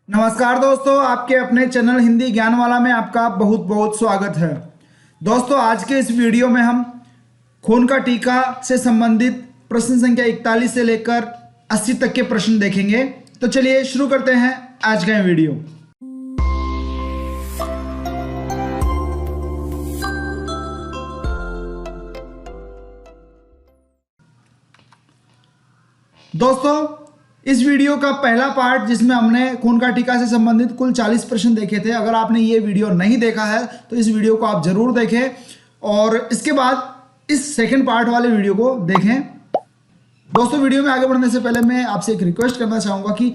नमस्कार दोस्तों, आपके अपने चैनल हिंदी ज्ञानवाला में आपका बहुत बहुत स्वागत है। दोस्तों, आज के इस वीडियो में हम खून का टीका से संबंधित प्रश्न संख्या 41 से लेकर 80 तक के प्रश्न देखेंगे। तो चलिए शुरू करते हैं आज का ये वीडियो। दोस्तों, इस वीडियो का पहला पार्ट जिसमें हमने खून का टीका से संबंधित कुल 40 प्रश्न देखे थे। अगर आपने ये वीडियो नहीं देखा है तो इस वीडियो को आप जरूर देखें और इसके बाद इस सेकंड पार्ट वाले वीडियो को देखें। दोस्तों, वीडियो में आगे बढ़ने से पहले मैं आपसे एक रिक्वेस्ट करना चाहूँगा कि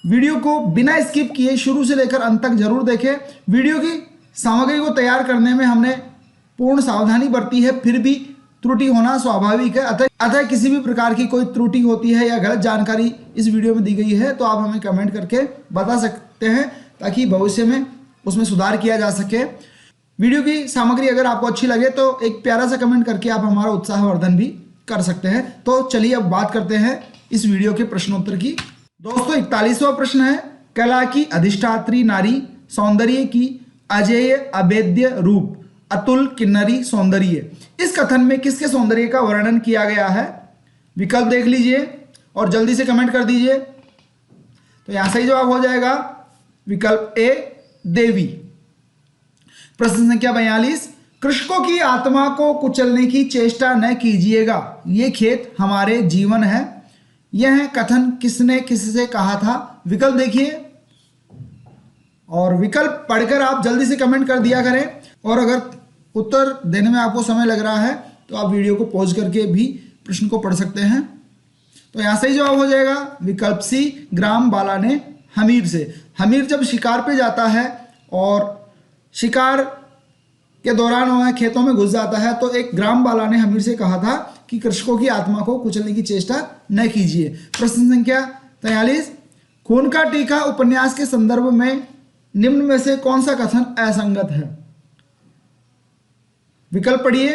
वीडियो को बिना स्किप किए शुरू से लेकर अंत तक जरूर देखें। वीडियो की सामग्री को तैयार करने में हमने पूर्ण सावधानी बरती है, फिर भी त्रुटि होना स्वाभाविक है। अतः किसी भी प्रकार की कोई त्रुटि होती है या गलत जानकारी इस वीडियो में दी गई है तो आप हमें कमेंट करके बता सकते हैं ताकि भविष्य में उसमें सुधार किया जा सके। वीडियो की सामग्री अगर आपको अच्छी लगे तो एक प्यारा सा कमेंट करके आप हमारा उत्साहवर्धन भी कर सकते हैं। तो चलिए अब बात करते हैं इस वीडियो के प्रश्नोत्तर की। दोस्तों, 41वां प्रश्न है, कला की अधिष्ठात्री नारी, सौंदर्य की अजेय अभेद्य रूप, अतुल किन्नरी सौंदर्य। इस कथन में किसके सौंदर्य का वर्णन किया गया है? विकल्प देख लीजिए और जल्दी से कमेंट कर दीजिए। तो यहां सही जवाब हो जाएगा विकल्प ए, देवी। प्रश्न संख्या 42, कृषकों की आत्मा को कुचलने की चेष्टा न कीजिएगा, ये खेत हमारे जीवन है। यह कथन किसने किससे कहा था? विकल्प देखिए और विकल्प पढ़कर आप जल्दी से कमेंट कर दिया करें। और अगर उत्तर देने में आपको समय लग रहा है तो आप वीडियो को पॉज करके भी प्रश्न को पढ़ सकते हैं। तो यहाँ सही जवाब हो जाएगा विकल्प सी, ग्राम बाला ने हमीर से। हमीर जब शिकार पे जाता है और शिकार के दौरान वह खेतों में घुस जाता है तो एक ग्राम बाला ने हमीर से कहा था कि कृषकों की आत्मा को कुचलने की चेष्टा न कीजिए। प्रश्न संख्या 43, खून का टीका उपन्यास के संदर्भ में निम्न में से कौन सा कथन असंगत है? विकल्प पढ़िए।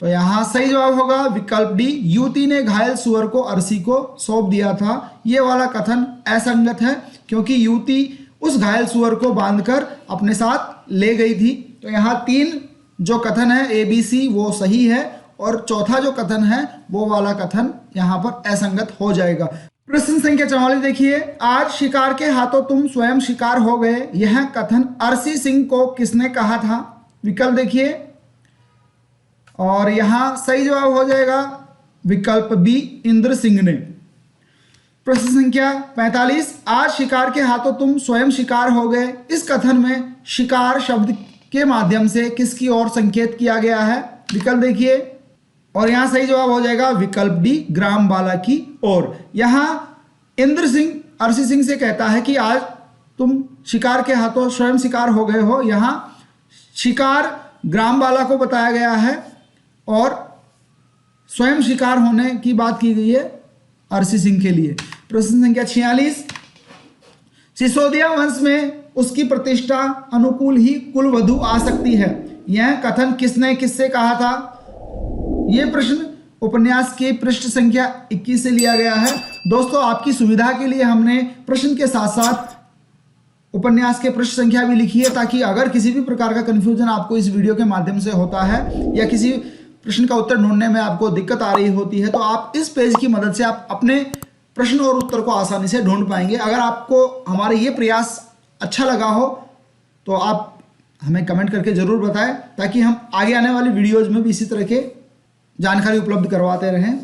तो यहां सही जवाब होगा विकल्प डी, युवती ने घायल सुअर को अरसी को सौंप दिया था। यह वाला कथन असंगत है क्योंकि युवती उस घायल सुअर को बांधकर अपने साथ ले गई थी। तो यहां 3 जो कथन है ए बी सी वो सही है और चौथा जो कथन है वो वाला कथन यहां पर असंगत हो जाएगा। प्रश्न संख्या 44 देखिए, आज शिकार के हाथों तुम स्वयं शिकार हो गए, यह कथन अरसी सिंह को किसने कहा था? विकल्प देखिए और यहां सही जवाब हो जाएगा विकल्प बी, इंद्र सिंह ने। प्रश्न संख्या 45, आज शिकार के हाथों तुम स्वयं शिकार हो गए, इस कथन में शिकार शब्द के माध्यम से किसकी ओर संकेत किया गया है? विकल्प देखिए और यहां सही जवाब हो जाएगा विकल्प डी, ग्राम बाला की ओर। यहां इंद्र सिंह अरसी सिंह से कहता है कि आज तुम शिकार के हाथों स्वयं शिकार हो गए हो। यहां शिकार ग्राम बाला को बताया गया है और स्वयं शिकार होने की बात की गई है अरसी सिंह के लिए। प्रश्न संख्या 46, सिसोदिया वंश में उसकी प्रतिष्ठा अनुकूल ही कुलवधु आ सकती है, यह कथन किसने किससे कहा था? यह प्रश्न उपन्यास के पृष्ठ संख्या 21 से लिया गया है। दोस्तों, आपकी सुविधा के लिए हमने प्रश्न के साथ साथ उपन्यास के पृष्ठ संख्या भी लिखी है ताकि अगर किसी भी प्रकार का कंफ्यूजन आपको इस वीडियो के माध्यम से होता है या किसी प्रश्न का उत्तर ढूंढने में आपको दिक्कत आ रही होती है तो आप इस पेज की मदद से आप अपने प्रश्न और उत्तर को आसानी से ढूंढ पाएंगे। अगर आपको हमारे ये प्रयास अच्छा लगा हो तो आप हमें कमेंट करके जरूर बताएं ताकि हम आगे आने वाली वीडियोज में भी इसी तरह के जानकारी उपलब्ध करवाते रहें।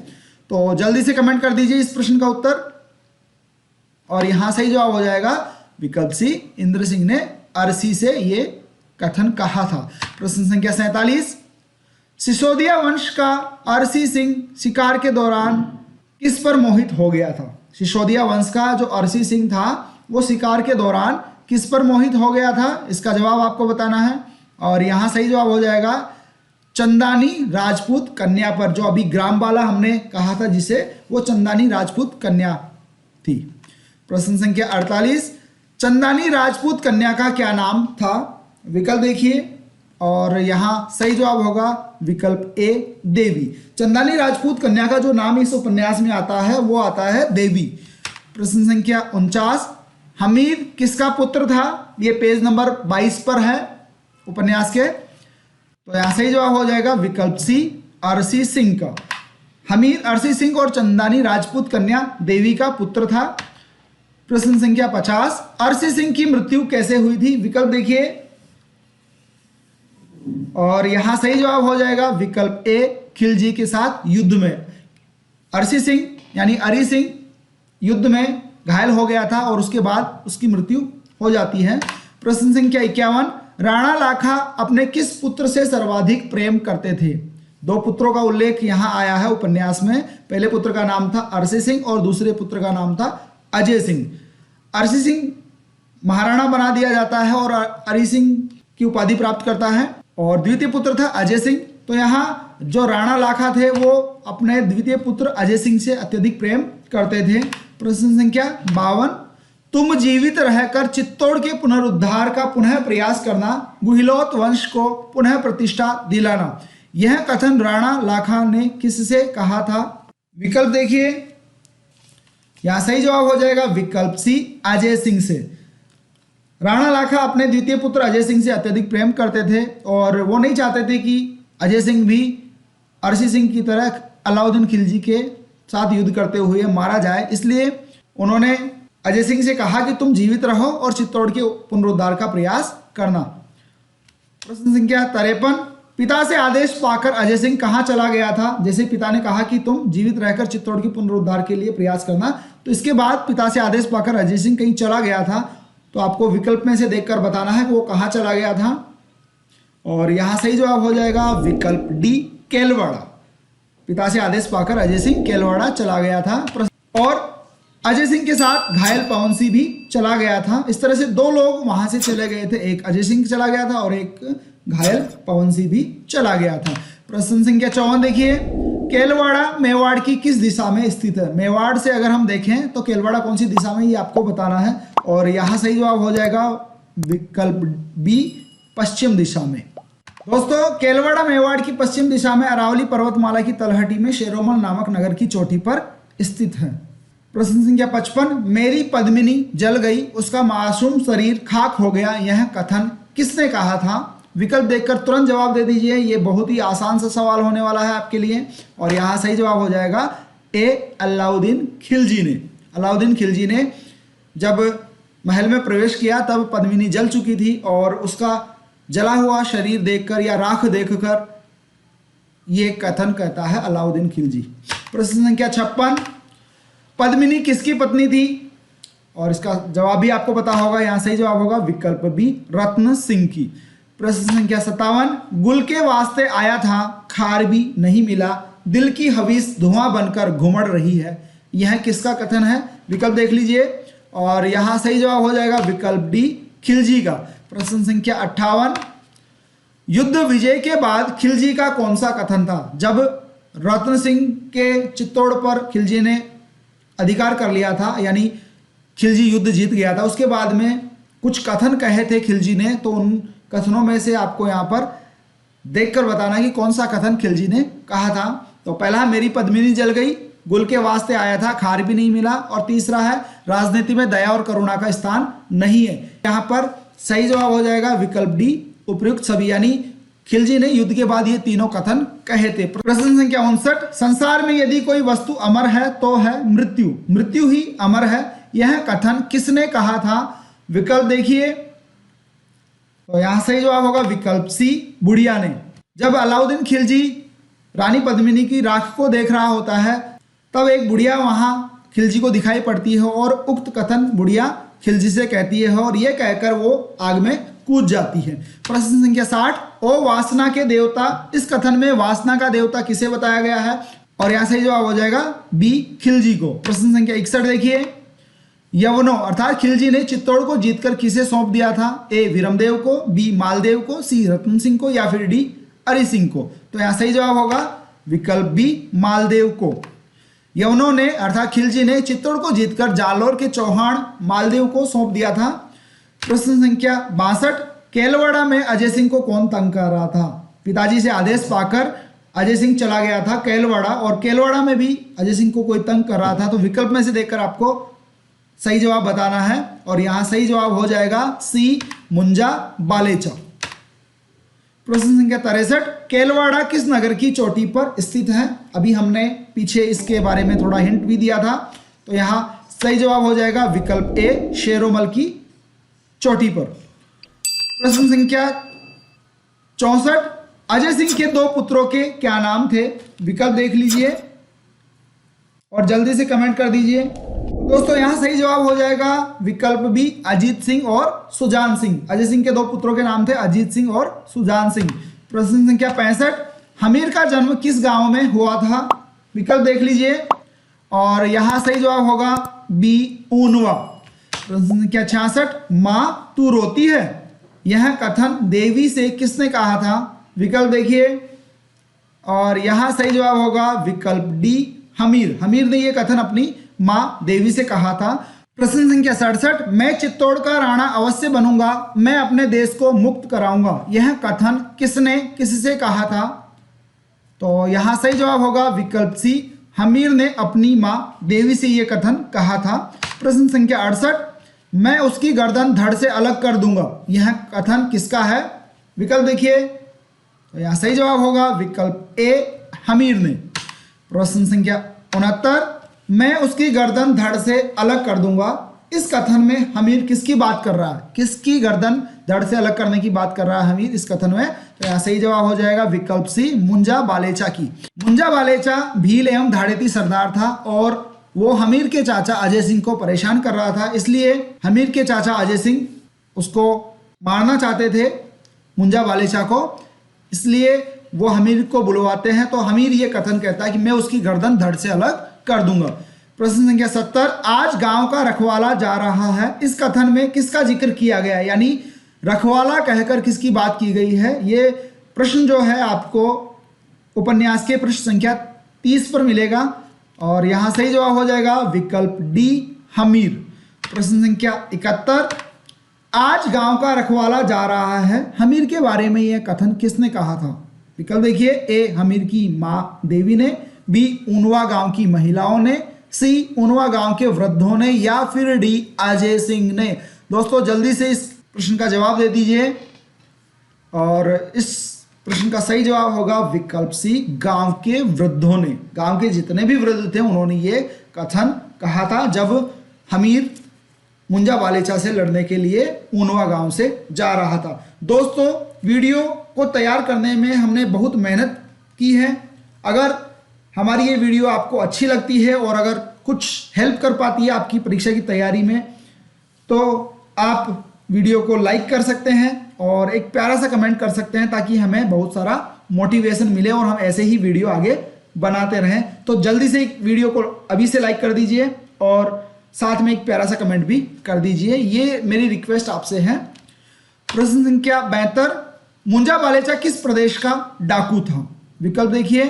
तो जल्दी से कमेंट कर दीजिए इस प्रश्न का उत्तर और यहां सही जवाब हो जाएगा विकल्प सी, इंद्र सिंह ने अरसी से ये कथन कहा था। प्रश्न संख्या 47, सिसोदिया वंश का अरसी सिंह शिकार के दौरान किस पर मोहित हो गया था? सिसोदिया वंश का जो अरसी सिंह था वो शिकार के दौरान किस पर मोहित हो गया था? इसका जवाब आपको बताना है और यहां सही जवाब हो जाएगा चंदानी राजपूत कन्या पर। जो अभी ग्राम बाला हमने कहा था जिसे, वो चंदानी राजपूत कन्या थी। प्रश्न संख्या 48, चंदानी राजपूत कन्या का क्या नाम था? विकल्प देखिए और यहां सही जवाब होगा विकल्प ए, देवी। चंदानी राजपूत कन्या का जो नाम इस उपन्यास में आता है वो आता है देवी। प्रश्न संख्या 49, हमीद किसका पुत्र था? ये पेज नंबर 22 पर है उपन्यास के। तो यहां सही जवाब हो जाएगा विकल्प सी, अरसी सिंह का। हमीद अरसी सिंह और चंदानी राजपूत कन्या देवी का पुत्र था। प्रश्न संख्या 50, अरसी सिंह की मृत्यु कैसे हुई थी? विकल्प देखिए, और यहां सही जवाब हो जाएगा विकल्प ए, खिलजी के साथ युद्ध में। अरसी सिंह यानी अरी सिंह युद्ध में घायल हो गया था और उसके बाद उसकी मृत्यु हो जाती है। प्रश्न संख्या 51, राणा लाखा अपने किस पुत्र से सर्वाधिक प्रेम करते थे? दो पुत्रों का उल्लेख यहां आया है उपन्यास में। पहले पुत्र का नाम था अरसी सिंह और दूसरे पुत्र का नाम था अजय सिंह। अरसी सिंह महाराणा बना दिया जाता है और अरी सिंह की उपाधि प्राप्त करता है, और द्वितीय पुत्र था अजय सिंह। तो यहाँ जो राणा लाखा थे वो अपने द्वितीय पुत्र अजय सिंह से अत्यधिक प्रेम करते थे। प्रश्न संख्या 52, तुम जीवित रहकर चित्तौड़ के पुनरुद्धार का पुनः प्रयास करना, गुहिलोत वंश को पुनः प्रतिष्ठा दिलाना, यह कथन राणा लाखा ने किससे कहा था? विकल्प देखिए, यहां सही जवाब हो जाएगा विकल्प सी, अजय सिंह से। राणा लाखा अपने द्वितीय पुत्र अजय सिंह से अत्यधिक प्रेम करते थे और वो नहीं चाहते थे कि अजय सिंह भी अरसी सिंह की तरह अलाउद्दीन खिलजी के साथ युद्ध करते हुए मारा जाए, इसलिए उन्होंने अजय सिंह से कहा कि तुम जीवित रहो और चित्तौड़ के पुनरुद्धार का प्रयास करना। प्रश्न संख्या 53, पिता से आदेश पाकर अजय सिंह कहाँ चला गया था? जैसे पिता ने कहा कि तुम जीवित रहकर चित्तौड़ के पुनरुद्धार के लिए प्रयास करना, तो इसके बाद पिता से आदेश पाकर अजय सिंह कहीं चला गया था। तो आपको विकल्प में से देखकर बताना है कि वो कहाँ चला गया था, और यहाँ सही जवाब हो जाएगा विकल्प डी, केलवाड़ा। पिता से आदेश पाकर अजय सिंह केलवाड़ा चला गया था, और अजय सिंह के साथ घायल पवन सिंह भी चला गया था। इस तरह से दो लोग वहां से चले गए थे, एक अजय सिंह चला गया था और एक घायल पवन सिंह भी चला गया था। प्रश्न संख्या 54 देखिए, केलवाड़ा मेवाड़ की किस दिशा में स्थित है? मेवाड़ से अगर हम देखें तो केलवाड़ा कौन सी दिशा में, ये आपको बताना है, और यहाँ सही जवाब हो जाएगा विकल्प बी, पश्चिम दिशा में। दोस्तों, केलवाड़ा मेवाड़ की पश्चिम दिशा में अरावली पर्वतमाला की तलहटी में शेरोमल नामक नगर की चोटी पर स्थित है। प्रश्न संख्या 55, मेरी पद्मिनी जल गई, उसका मासूम शरीर खाक हो गया, यह कथन किसने कहा था? विकल्प देखकर तुरंत जवाब दे दीजिए, ये बहुत ही आसान सा सवाल होने वाला है आपके लिए, और यहाँ सही जवाब हो जाएगा ए, अलाउद्दीन खिलजी ने। अलाउद्दीन खिलजी ने जब महल में प्रवेश किया तब पद्मिनी जल चुकी थी, और उसका जला हुआ शरीर देखकर या राख देखकर ये कथन कहता है अलाउद्दीन खिलजी। प्रश्न संख्या 56, पद्मिनी किसकी पत्नी थी? और इसका जवाब भी आपको पता होगा, यहाँ सही जवाब होगा विकल्प बी, रत्न सिंह की। प्रश्न संख्या 57, गुल के वास्ते आया था, खार भी नहीं मिला, दिल की हवीस धुआं बनकर घुमड़ रही है, यह किसका कथन है? विकल्प देख लीजिए, और यहाँ सही जवाब हो जाएगा विकल्प डी, खिलजी का। प्रश्न संख्या 58, युद्ध विजय के बाद खिलजी का कौन सा कथन था? जब रत्न सिंह के चित्तौड़ पर खिलजी ने अधिकार कर लिया था, यानी खिलजी युद्ध जीत गया था, उसके बाद में कुछ कथन कहे थे खिलजी ने, तो उन कथनों में से आपको यहाँ पर देखकर बताना कि कौन सा कथन खिलजी ने कहा था। तो पहला, मेरी पद्मिनी जल गई, गुल के वास्ते आया था, खार भी नहीं मिला, और तीसरा है राजनीति में दया और करुणा का स्थान नहीं है। यहाँ पर सही जवाब हो जाएगा विकल्प डी, उपयुक्त सभी, यानी खिलजी ने युद्ध के बाद ये तीनों कथन कहे थे। प्रश्न संख्या 59, संसार में यदि कोई वस्तु अमर है तो है मृत्यु, मृत्यु ही अमर है, यह कथन किसने कहा था? विकल्प देखिए, तो यहां सही जवाब होगा विकल्प सी, बुढ़िया ने। जब अलाउद्दीन खिलजी रानी पद्मिनी की राख को देख रहा होता है तब एक बुढ़िया वहां खिलजी को दिखाई पड़ती है, और उक्त कथन बुढ़िया खिलजी से कहती है, और यह कहकर वो आग में कूद जाती है। प्रश्न संख्या 60, ओ वासना के देवता, इस कथन में वासना का देवता किसे बताया गया है? और यहाँ सही जवाब हो जाएगा बी, खिलजी को। प्रश्न संख्या 61 देखिए, यवनों अर्थात खिलजी ने चित्तौड़ को जीतकर किसे सौंप दिया था? ए, विरमदेव को, बी, मालदेव को, सी, रतन सिंह को, या फिर डी, अरि सिंह को। तो यहाँ सही जवाब होगा विकल्प बी, मालदेव को। यवनों ने अर्थात खिलजी ने चित्तौड़ को जीतकर जालोर के चौहान मालदेव को सौंप दिया था। प्रश्न संख्या 62, केलवाड़ा में अजय सिंह को कौन तंग कर रहा था? पिताजी से आदेश पाकर अजय सिंह चला गया था केलवाड़ा, और केलवाड़ा में भी अजय सिंह को कोई तंग कर रहा था। तो विकल्प में से देखकर आपको सही जवाब बताना है और यहाँ सही जवाब हो जाएगा सी, मुंजा बालेचा। प्रश्न संख्या 63, केलवाड़ा किस नगर की चोटी पर स्थित है? अभी हमने पीछे इसके बारे में थोड़ा हिंट भी दिया था, तो यहाँ सही जवाब हो जाएगा विकल्प ए, शेरोमल की चोटी पर। प्रश्न संख्या 64, अजय सिंह के दो पुत्रों के क्या नाम थे? विकल्प देख लीजिए और जल्दी से कमेंट कर दीजिए। दोस्तों यहाँ सही जवाब हो जाएगा विकल्प बी, अजीत सिंह और सुजान सिंह। अजय सिंह के दो पुत्रों के नाम थे अजीत सिंह और सुजान सिंह। प्रश्न संख्या 65, हमीर का जन्म किस गांव में हुआ था? विकल्प देख लीजिए और यहाँ सही जवाब होगा बी, ऊनवा। प्रश्न संख्या 66, माँ तू रोती है, यह कथन देवी से किसने कहा था? विकल्प देखिए और यहाँ सही जवाब होगा विकल्प डी, हमीर। हमीर ने यह कथन अपनी माँ देवी से कहा था। प्रश्न संख्या 67, मैं चित्तौड़ का राणा अवश्य बनूंगा, मैं अपने देश को मुक्त कराऊंगा, यह कथन किसने किससे कहा था? तो यहाँ सही जवाब होगा विकल्प सी, हमीर ने अपनी माँ देवी से यह कथन कहा था। प्रश्न संख्या 68, मैं उसकी गर्दन धड़ से अलग कर दूंगा, यह कथन किसका है? विकल्प देखिए तो यहाँ सही जवाब होगा विकल्प ए, हमीर ने। प्रश्न संख्या 69, मैं उसकी गर्दन धड़ से अलग कर दूंगा, इस कथन में हमीर किसकी बात कर रहा है? किसकी गर्दन धड़ से अलग करने की बात कर रहा है हमीर इस कथन में? तो यहाँ सही जवाब हो जाएगा विकल्प सी, मुंजा बालेचा की। मुंजा बालेचा भील एवं धाड़ेती सरदार था और वो हमीर के चाचा अजय सिंह को परेशान कर रहा था, इसलिए हमीर के चाचा अजय सिंह उसको मारना चाहते थे मुंजा बालेचा को, इसलिए वो हमीर को बुलवाते हैं। तो हमीर ये कथन कहता है कि मैं उसकी गर्दन धड़ से अलग कर दूंगा। प्रश्न संख्या 70, आज गांव का रखवाला जा रहा है, इस कथन में किसका जिक्र किया गया है? यानी रखवाला कहकर किसकी बात की गई है? ये प्रश्न जो है आपको उपन्यास के पृष्ठ संख्या 30 पर मिलेगा और यहाँ सही जवाब हो जाएगा विकल्प डी, हमीर। प्रश्न संख्या 71, आज गांव का रखवाला जा रहा है, हमीर के बारे में यह कथन किसने कहा था? विकल्प देखिए, ए, हमीर की माँ देवी ने, बी, ऊनवा गांव की महिलाओं ने, सी, ऊनवा गांव के वृद्धों ने, या फिर डी, अजय सिंह ने। दोस्तों जल्दी से इस प्रश्न का जवाब दे दीजिए और इस प्रश्न का सही जवाब होगा विकल्प सी, गांव के वृद्धों ने। गांव के जितने भी वृद्ध थे उन्होंने ये कथन कहा था जब हमीर मुंजा बालेचा से लड़ने के लिए ऊनवा गांव से जा रहा था। दोस्तों वीडियो को तैयार करने में हमने बहुत मेहनत की है। अगर हमारी ये वीडियो आपको अच्छी लगती है और अगर कुछ हेल्प कर पाती है आपकी परीक्षा की तैयारी में, तो आप वीडियो को लाइक कर सकते हैं और एक प्यारा सा कमेंट कर सकते हैं ताकि हमें बहुत सारा मोटिवेशन मिले और हम ऐसे ही वीडियो आगे बनाते रहें। तो जल्दी से एक वीडियो को अभी से लाइक कर दीजिए और साथ में एक प्यारा सा कमेंट भी कर दीजिए, ये मेरी रिक्वेस्ट आपसे है। प्रश्न संख्या 72, मुंजा बालेचा किस प्रदेश का डाकू था? विकल्प देखिए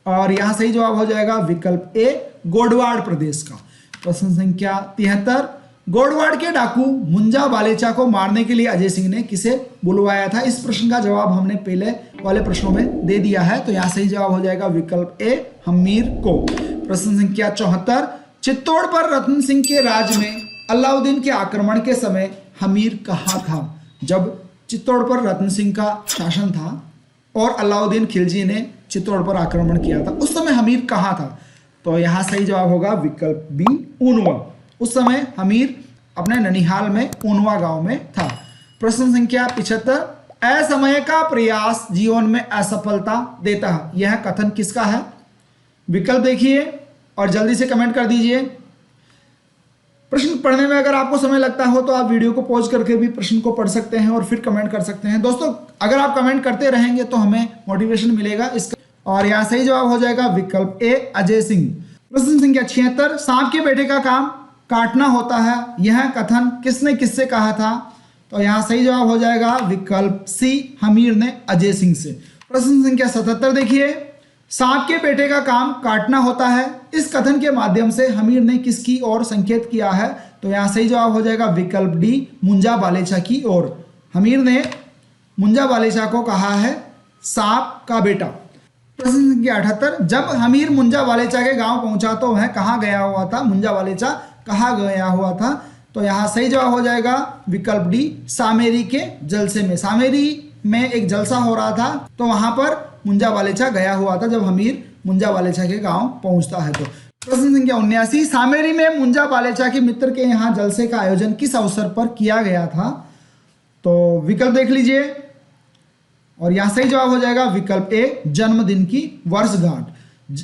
और यहाँ सही जवाब हो जाएगा विकल्प ए, गोडवाड़ प्रदेश का। प्रश्न संख्या 73, गोडवाड़ के डाकू मुंजा बालेचा को मारने के लिए अजय सिंह ने किसे बुलवाया था? इस प्रश्न का जवाब हमने पहले वाले प्रश्नों में दे दिया है, तो यहाँ सही जवाब हो जाएगा विकल्प ए, हमीर को। प्रश्न संख्या 74, चित्तौड़ पर रतन सिंह के राज में अलाउद्दीन के आक्रमण के समय हमीर कहाँ था? जब चित्तौड़ पर रतन सिंह का शासन था और अलाउद्दीन खिलजी ने चित्तौड़ पर आक्रमण किया था, उस समय हमीर कहाँ था? तो यहाँ सही जवाब होगा विकल्प बी, ऊनवा। उस समय हमीर अपने ननिहाल में ऊनवा गांव में था। प्रश्न संख्या 75, असमय का प्रयास जीवन में असफलता देता है, यह कथन किसका है? विकल्प देखिए और जल्दी से कमेंट कर दीजिए। प्रश्न पढ़ने में अगर आपको समय लगता हो तो आप वीडियो को पॉज करके भी प्रश्न को पढ़ सकते हैं और फिर कमेंट कर सकते हैं। दोस्तों अगर आप कमेंट करते रहेंगे तो हमें मोटिवेशन मिलेगा इसका, और यहाँ सही जवाब हो जाएगा विकल्प ए, अजय सिंह। प्रश्न संख्या 76, सांप के बेटे का काम काटना होता है, यह कथन किसने किससे कहा था? तो यहाँ सही जवाब हो जाएगा विकल्प सी, हमीर ने अजय सिंह से। प्रश्न संख्या 77 देखिए, सांप के बेटे का काम काटना होता है, इस कथन के माध्यम से हमीर ने किसकी ओर संकेत किया है? तो यहाँ सही जवाब हो जाएगा विकल्प डी, मुंजा बालेचा की ओर। हमीर ने मुंजा बालेचा को कहा है सांप का बेटा। प्रश्न संख्या 78, जब हमीर मुंजा बालेचा के गांव पहुंचा तो वह कहाँ गया हुआ था? मुंजा बालेचा कहाँ गया हुआ था? तो यहाँ सही जवाब हो जाएगा विकल्प डी, सामेरी के जलसे में। सामेरी में एक जलसा हो रहा था तो वहां पर मुंजा वालेचा गया हुआ था, जब हमीर मुंजा वालेचा के गांव पहुंचता है। तो प्रश्न संख्या 79, सामेरी में मुंजा वालेचा के मित्र के यहाँ जलसे का आयोजन किस अवसर पर किया गया था? तो विकल्प देख लीजिए और यहाँ सही जवाब हो जाएगा विकल्प ए, जन्मदिन की वर्षगांठ।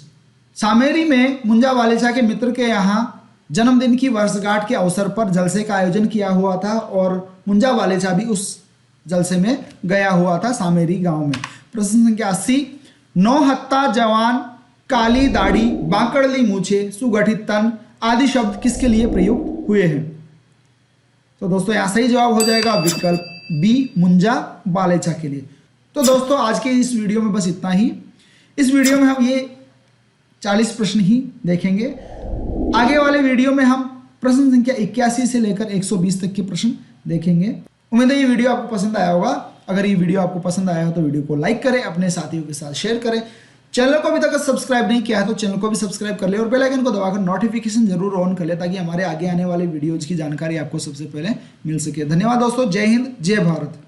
सामेरी में मुंजा वालेचा के मित्र के यहाँ जन्मदिन की वर्षगांठ के अवसर पर जलसे का आयोजन किया हुआ था और मुंजा वालेचा भी उस जलसे में गया हुआ था सामेरी गांव में। प्रश्न संख्या 80, नौ हत्ता जवान, काली दाढ़ी, बांकड़ली मूछे, सुगठित तन आदि शब्द किसके लिए प्रयुक्त हुए हैं? तो दोस्तों यहाँ सही जवाब हो जाएगा विकल्प बी, मुंजा वालेचा के लिए। तो दोस्तों आज के इस वीडियो में बस इतना ही। इस वीडियो में हम ये 40 प्रश्न ही देखेंगे। आगे वाले वीडियो में हम प्रश्न संख्या 81 से लेकर 120 तक के प्रश्न देखेंगे। उम्मीद है ये वीडियो आपको पसंद आया होगा। अगर ये वीडियो आपको पसंद आया हो तो वीडियो को लाइक करें, अपने साथियों के साथ शेयर करें। चैनल को अभी तक सब्सक्राइब नहीं किया है तो चैनल को भी सब्सक्राइब कर ले और बेल आइकन को दबाकर नोटिफिकेशन जरूर ऑन कर ले, ताकि हमारे आगे आने वाले वीडियोज की जानकारी आपको सबसे पहले मिल सके। धन्यवाद दोस्तों। जय हिंद, जय भारत।